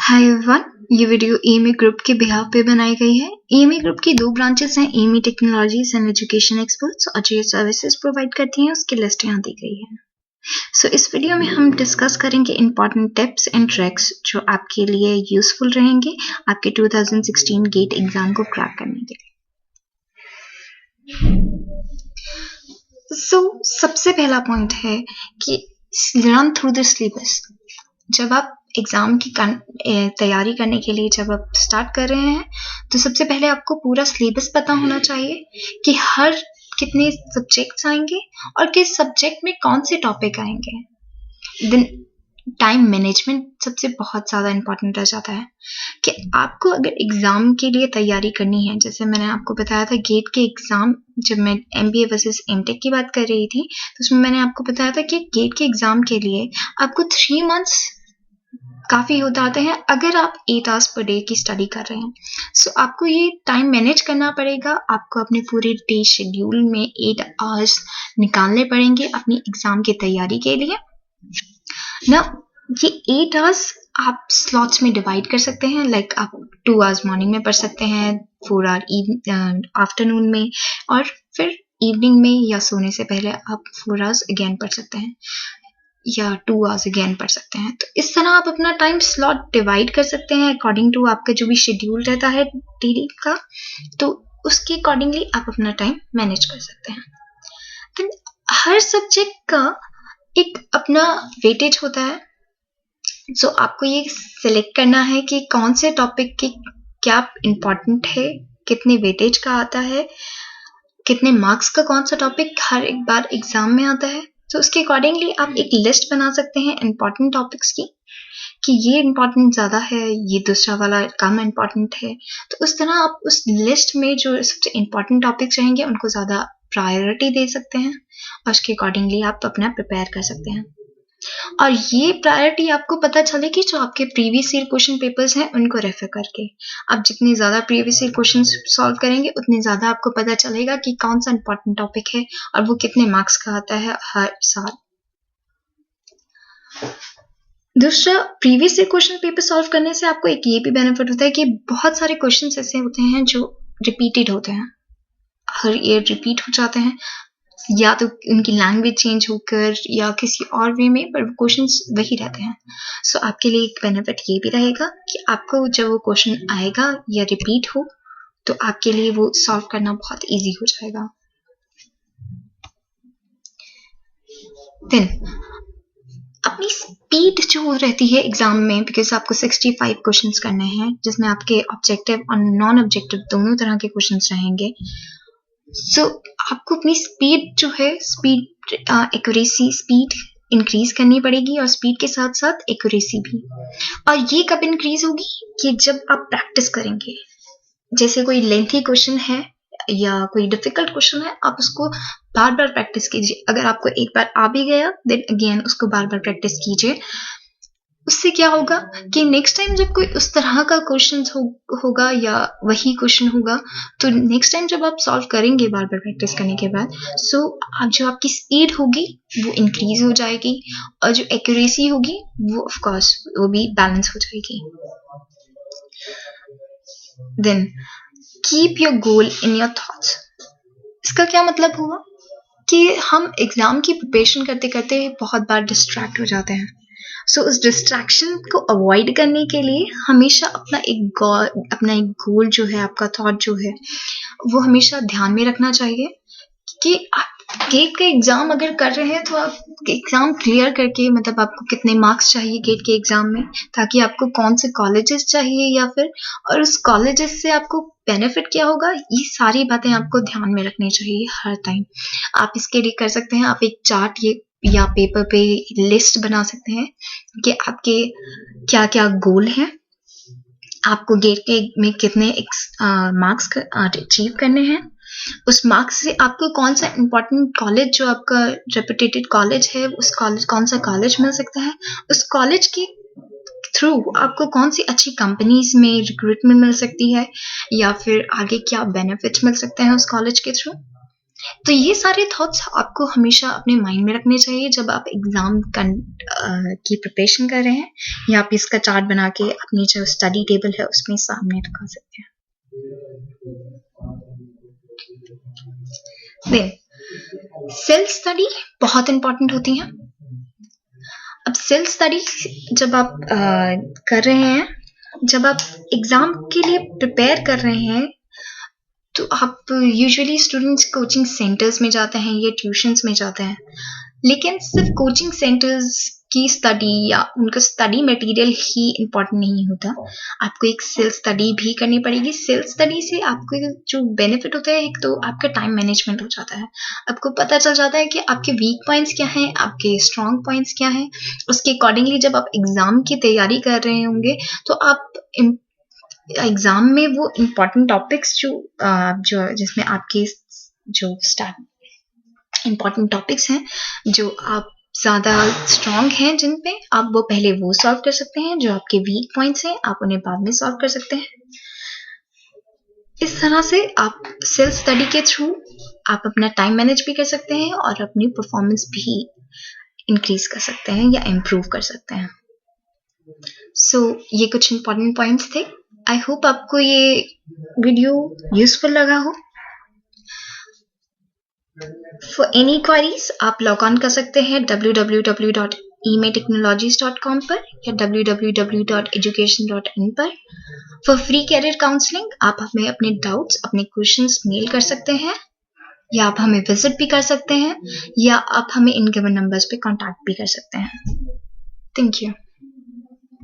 Hi everyone, ये video EME group के behalf पे बनाई गई है। ईएमई ग्रुप की दो ब्रांचेस हैं, EME technologies and education experts और जो सर्विसेज प्रोवाइड करती हैं उसकी लिस्ट यहाँ दी गई है। सो इस वीडियो में हम डिस्कस करेंगे इंपॉर्टेंट टिप्स एंड ट्रिक्स जो आपके लिए यूजफुल रहेंगे आपके 2016 गेट एग्जाम को क्रैक करने के लिए। सबसे पहला पॉइंट है कि लर्न थ्रू द सिलेबस। जब आप एग्जाम की तैयारी करने के लिए जब आप स्टार्ट कर रहे हैं तो सबसे पहले आपको पूरा सिलेबस पता होना चाहिए कि हर कितने सब्जेक्ट्स आएंगे और किस सब्जेक्ट में कौन से टॉपिक आएंगे। देन टाइम मैनेजमेंट सबसे बहुत ज़्यादा इम्पॉर्टेंट रह जाता है कि आपको अगर एग्ज़ाम के लिए तैयारी करनी है, जैसे मैंने आपको बताया था गेट के एग्ज़ाम, जब मैं MBA वर्सेस MTech की बात कर रही थी तो उसमें मैंने आपको बताया था कि गेट के एग्ज़ाम के लिए आपको 3 मंथ्स काफ़ी हो जाते हैं अगर आप 8 आवर्स पर डे की स्टडी कर रहे हैं। सो आपको ये टाइम मैनेज करना पड़ेगा। आपको अपने पूरे डे शेड्यूल में 8 आवर्स निकालने पड़ेंगे अपनी एग्ज़ाम की तैयारी के लिए ना। ये 8 आवर्स आप स्लॉट्स में डिवाइड कर सकते हैं। लाइक आप 2 आवर्स मॉर्निंग में पढ़ सकते हैं, 4 आवर आफ्टरनून में, और फिर इवनिंग में या सोने से पहले आप 4 आवर्स अगेन पढ़ सकते हैं या 2 आवर्स अगेन पढ़ सकते हैं। तो इस तरह आप अपना टाइम स्लॉट डिवाइड कर सकते हैं अकॉर्डिंग टू आपका जो भी शेड्यूल रहता है डेली का, तो उसके अकॉर्डिंगली आप अपना टाइम मैनेज कर सकते हैं। तो हर सब्जेक्ट का एक अपना वेटेज होता है। सो आपको ये सिलेक्ट करना है कि कौन से टॉपिक की क्या इम्पोर्टेंट है, कितने वेटेज का आता है, कितने मार्क्स का कौन सा टॉपिक हर एक बार एग्जाम में आता है। तो उसके अकॉर्डिंगली आप एक लिस्ट बना सकते हैं इम्पॉर्टेंट टॉपिक्स की कि ये इम्पॉर्टेंट ज़्यादा है, ये दूसरा वाला कम इम्पॉर्टेंट है। तो उस तरह आप उस लिस्ट में जो सबसे इम्पॉर्टेंट टॉपिक्स रहेंगे उनको ज़्यादा प्रायोरिटी दे सकते हैं और उसके अकॉर्डिंगली आप अपना प्रिपेयर कर सकते हैं। और ये प्रायोरिटी आपको पता चलेगी जो आपके प्रीवियस ईयर क्वेश्चन पेपर्स हैं उनको रेफर करके। आप जितने ज़्यादा प्रीवियस ईयर क्वेश्चन सॉल्व करेंगे उतने ज़्यादा आपको पता चलेगा कि कौन सा इम्पॉर्टेंट टॉपिक है और वो कितने मार्क्स का आता है हर साल। दूसरा, previous year question paper solve करने से आपको एक ये भी बेनिफिट होता है कि बहुत सारे क्वेश्चन ऐसे होते हैं जो रिपीटेड होते हैं, हर ईयर रिपीट हो जाते हैं, या तो उनकी लैंग्वेज चेंज होकर या किसी और वे में, पर क्वेश्चंस वही रहते हैं। सो आपके लिए एक बेनिफिट ये भी रहेगा कि आपको जब वो क्वेश्चन आएगा या रिपीट हो तो आपके लिए वो सॉल्व करना बहुत इजी हो जाएगा। देन अपनी स्पीड जो रहती है एग्जाम में, बिकॉज आपको 65 क्वेश्चंस करने हैं जिसमें आपके ऑब्जेक्टिव और नॉन ऑब्जेक्टिव दोनों तरह के क्वेश्चंस रहेंगे। सो आपको अपनी स्पीड जो है, स्पीड एक्यूरेसी, स्पीड इंक्रीज करनी पड़ेगी और स्पीड के साथ साथ एक्यूरेसी भी। और ये कब इंक्रीज होगी कि जब आप प्रैक्टिस करेंगे। जैसे कोई लेंथी क्वेश्चन है या कोई डिफिकल्ट क्वेश्चन है, आप उसको बार बार प्रैक्टिस कीजिए। अगर आपको एक बार आ भी गया देन अगेन उसको बार बार प्रैक्टिस कीजिए। उससे क्या होगा कि नेक्स्ट टाइम जब कोई उस तरह का क्वेश्चन होगा या वही क्वेश्चन होगा तो नेक्स्ट टाइम जब आप सॉल्व करेंगे बार बार प्रैक्टिस करने के बाद, सो जो आपकी स्पीड होगी वो इंक्रीज हो जाएगी और जो एक्यूरेसी होगी वो ऑफ कोर्स वो भी बैलेंस हो जाएगी। Then keep your goal in your thoughts. इसका क्या मतलब हुआ कि हम एग्जाम की प्रिपरेशन करते करते बहुत बार डिस्ट्रैक्ट हो जाते हैं। सो उस डिस्ट्रैक्शन को अवॉइड करने के लिए हमेशा अपना एक गोल जो है, आपका थॉट जो है, वो हमेशा ध्यान में रखना चाहिए कि आप गेट का एग्जाम अगर कर रहे हैं तो आप एग्जाम क्लियर करके, मतलब आपको कितने मार्क्स चाहिए गेट के एग्जाम में, ताकि आपको कौन से कॉलेजेस चाहिए या फिर, और उस कॉलेजेस से आपको बेनिफिट क्या होगा, ये सारी बातें आपको ध्यान में रखनी चाहिए हर टाइम। आप इसके लिए कर सकते हैं, आप एक चार्ट या पेपर पे लिस्ट बना सकते हैं कि आपके क्या क्या गोल हैं, आपको गेट के में कितने मार्क्स अचीव करने हैं, उस मार्क्स से आपको कौन सा इम्पोर्टेंट कॉलेज जो आपका रेपुटेटेड कॉलेज है, उस कॉलेज कौन सा कॉलेज मिल सकता है, उस कॉलेज के थ्रू आपको कौन सी अच्छी कंपनीज में रिक्रूटमेंट मिल सकती है या फिर आगे क्या बेनिफिट्स मिल सकते हैं उस कॉलेज के थ्रू। तो ये सारे थॉट्स आपको हमेशा अपने माइंड में रखने चाहिए जब आप एग्जाम की प्रिपरेशन कर रहे हैं, या आप इसका चार्ट बना के अपनी जो स्टडी टेबल है उसमें सामने रखा सकते हैं। सेल्फ स्टडी बहुत इंपॉर्टेंट होती है। अब सेल्फ स्टडी जब आप कर रहे हैं, जब आप एग्जाम के लिए प्रिपेयर कर रहे हैं, तो आप यूजुअली स्टूडेंट्स कोचिंग सेंटर्स में जाते हैं या ट्यूशन्स में जाते हैं, लेकिन सिर्फ कोचिंग सेंटर्स की स्टडी या उनका स्टडी मटेरियल ही इम्पॉर्टेंट नहीं होता। आपको एक सेल्फ स्टडी भी करनी पड़ेगी। सेल्फ स्टडी से आपको जो बेनिफिट होता है, एक तो आपका टाइम मैनेजमेंट हो जाता है। आपको पता चल जाता है कि आपके वीक पॉइंट्स क्या हैं, आपके स्ट्रॉन्ग पॉइंट्स क्या हैं। उसके अकॉर्डिंगली जब आप एग्जाम की तैयारी कर रहे होंगे तो आप एग्जाम में वो इम्पॉर्टेंट टॉपिक्स जो जिसमें आपके जो इम्पॉर्टेंट टॉपिक्स हैं, जो आप ज़्यादा स्ट्रॉन्ग हैं जिन पे, आप वो पहले वो सॉल्व कर सकते हैं। जो आपके वीक पॉइंट्स हैं आप उन्हें बाद में सॉल्व कर सकते हैं। इस तरह से आप सेल्फ स्टडी के थ्रू आप अपना टाइम मैनेज भी कर सकते हैं और अपनी परफॉर्मेंस भी इंक्रीज कर सकते हैं या इम्प्रूव कर सकते हैं। सो ये कुछ इम्पॉर्टेंट पॉइंट्स थे। आई होप आपको ये वीडियो यूजफुल लगा हो। For any queries आप लॉग ऑन कर सकते हैं www.emaytechnologies.com पर या www.education.in पर। For free career counseling आप हमें अपने डाउट्स, अपने क्वेश्चंस मेल कर सकते हैं, या आप हमें विजिट भी कर सकते हैं, या आप हमें इन गिवन नंबर्स पे कांटेक्ट भी कर सकते हैं। Thank you.